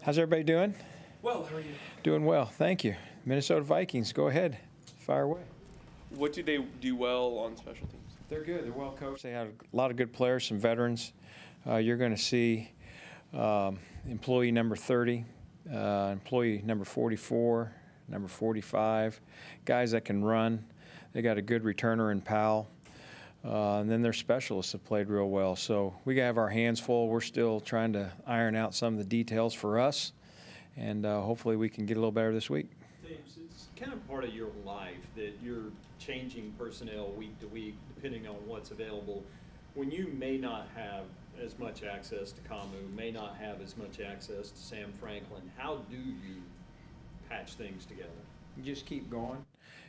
How's everybody doing? Well, how are you? Doing well, thank you. Minnesota Vikings, go ahead, fire away. What do they do well on special teams? They're good. They're well coached. They have a lot of good players, some veterans. You're going to see employee number 30, employee number 44, number 45, guys that can run. They got a good returner in Powell. And then their specialists have played real well. So we have our hands full. We're still trying to iron out some of the details for us, and hopefully we can get a little better this week. James, it's kind of part of your life that you're changing personnel week to week depending on what's available. When you may not have as much access to Kamu, may not have as much access to Sam Franklin, how do you patch things together? You just keep going.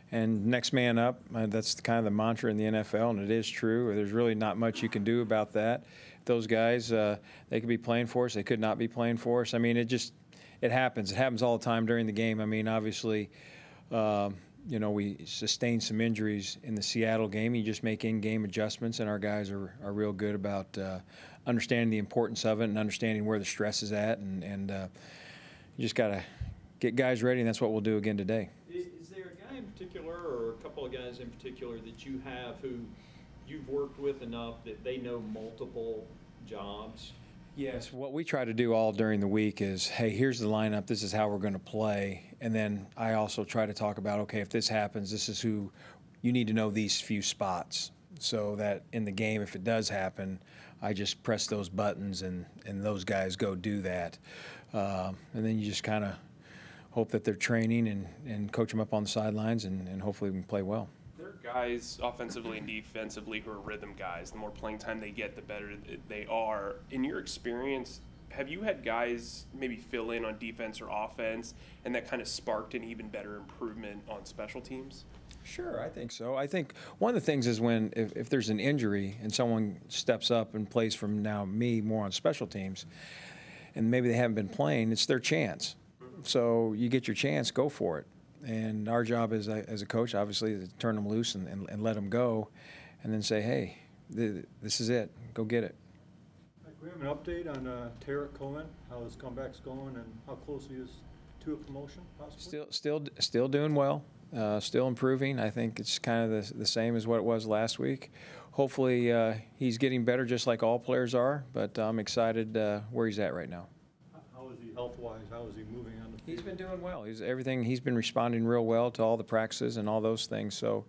And next man up, that's kind of the mantra in the NFL, and it is true. There's really not much you can do about that. Those guys, they could be playing for us. They could not be playing for us. I mean, it happens. It happens all the time during the game. I mean, obviously, we sustained some injuries in the Seattle game. You just make in-game adjustments, and our guys are real good about understanding the importance of it and understanding where the stress is at. And you just got to get guys ready, and that's what we'll do again today. Is there a guy in particular or a couple of guys in particular that you have who you've worked with enough that they know multiple jobs? Yes, what we try to do all during the week is, hey, here's the lineup, this is how we're going to play. And then I also try to talk about, okay, if this happens, this is who you need to know these few spots. So that in the game, if it does happen, I just press those buttons and those guys go do that. And then you just kind of hope that they're training and coach them up on the sidelines, and hopefully we can play well. There are guys offensively and defensively who are rhythm guys. The more playing time they get, the better they are. In your experience, have you had guys maybe fill in on defense or offense, and that kind of sparked an even better improvement on special teams? Sure, I think so. I think one of the things is when if there's an injury and someone steps up and plays from now me more on special teams, and maybe they haven't been playing, it's their chance. So you get your chance, go for it. And our job as a coach, obviously, is to turn them loose and let them go, and then say, hey, this is it. Go get it. Can we have an update on Tarek Cohen, how his comeback's going, and how close he is to a promotion, possibly? Still doing well, still improving. I think it's kind of the same as what it was last week. Hopefully he's getting better just like all players are, but I'm excited where he's at right now. How is he health-wise? How is he moving on the field? He's been doing well. He's been responding real well to all the practices and all those things. So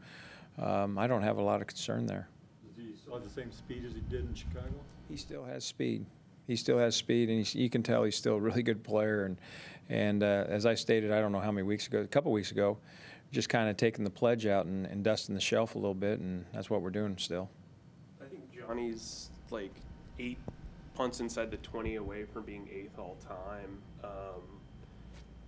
I don't have a lot of concern there. Does he still have the same speed as he did in Chicago? He still has speed. He still has speed, and you can tell he's still a really good player. And as I stated, I don't know how many weeks ago, a couple weeks ago, just kind of taking the pledge out and dusting the shelf a little bit, and that's what we're doing still. I think Johnny's like 8 punts inside the 20 away from being 8th all time.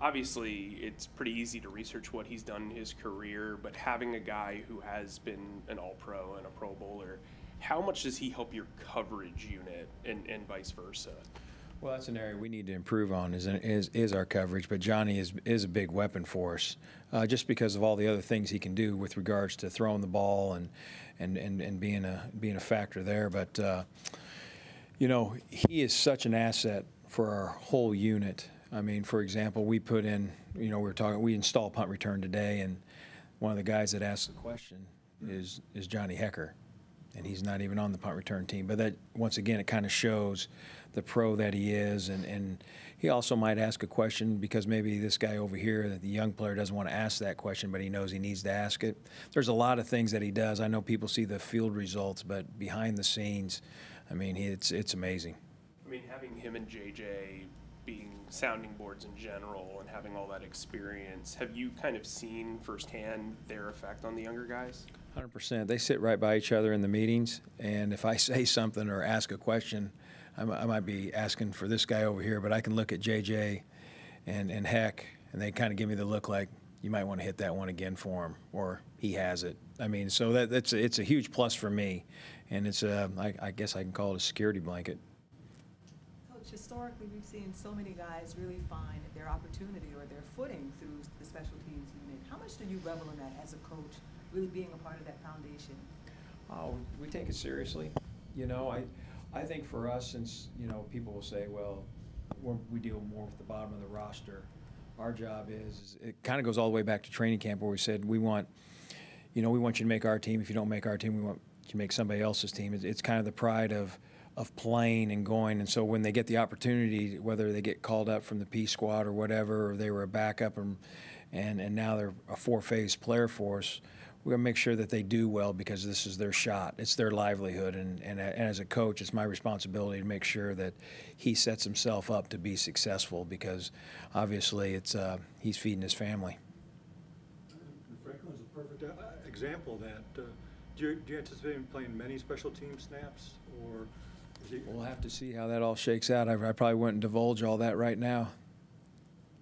Obviously, it's pretty easy to research what he's done in his career, but having a guy who has been an All-Pro and a Pro Bowler, how much does he help your coverage unit and vice versa? Well, that's an area we need to improve on is our coverage, but Johnny is a big weapon for us just because of all the other things he can do with regards to throwing the ball and being a factor there. But he is such an asset for our whole unit. I mean, for example, we put in, we install punt return today, and one of the guys that asked the question is Johnny Hecker, and he's not even on the punt return team. But that, once again, it kind of shows the pro that he is, and he also might ask a question because maybe this guy over here, the young player, doesn't want to ask that question, but he knows he needs to ask it. There's a lot of things that he does. I know people see the field results, but behind the scenes, I mean, it's amazing. I mean, having him and JJ being sounding boards in general and having all that experience, have you kind of seen firsthand their effect on the younger guys? 100%. They sit right by each other in the meetings, and if I say something or ask a question, I might be asking for this guy over here, but I can look at JJ and Heck, and they kind of give me the look like, you might want to hit that one again for him, or he has it. I mean, so it's a huge plus for me, and it's I guess I can call it a security blanket. Coach, historically we've seen so many guys really find their opportunity or their footing through the special teams unit. How much do you revel in that as a coach, really being a part of that foundation? Oh, we take it seriously. I think for us, since people will say, well, we deal more with the bottom of the roster. Our job is it kind of goes all the way back to training camp where we said we want you to make our team. If you don't make our team, we want you to make somebody else's team. It's kind of the pride of playing and going. And so when they get the opportunity, whether they get called up from the P squad or whatever, or they were a backup and now they're a four-phase player for us, we're going to make sure that they do well because this is their shot. It's their livelihood. And as a coach, it's my responsibility to make sure that he sets himself up to be successful because obviously he's feeding his family. Franklin's a perfect example of that. Do you anticipate him playing many special team snaps, or is he? We'll have to see how that all shakes out. I probably wouldn't divulge all that right now.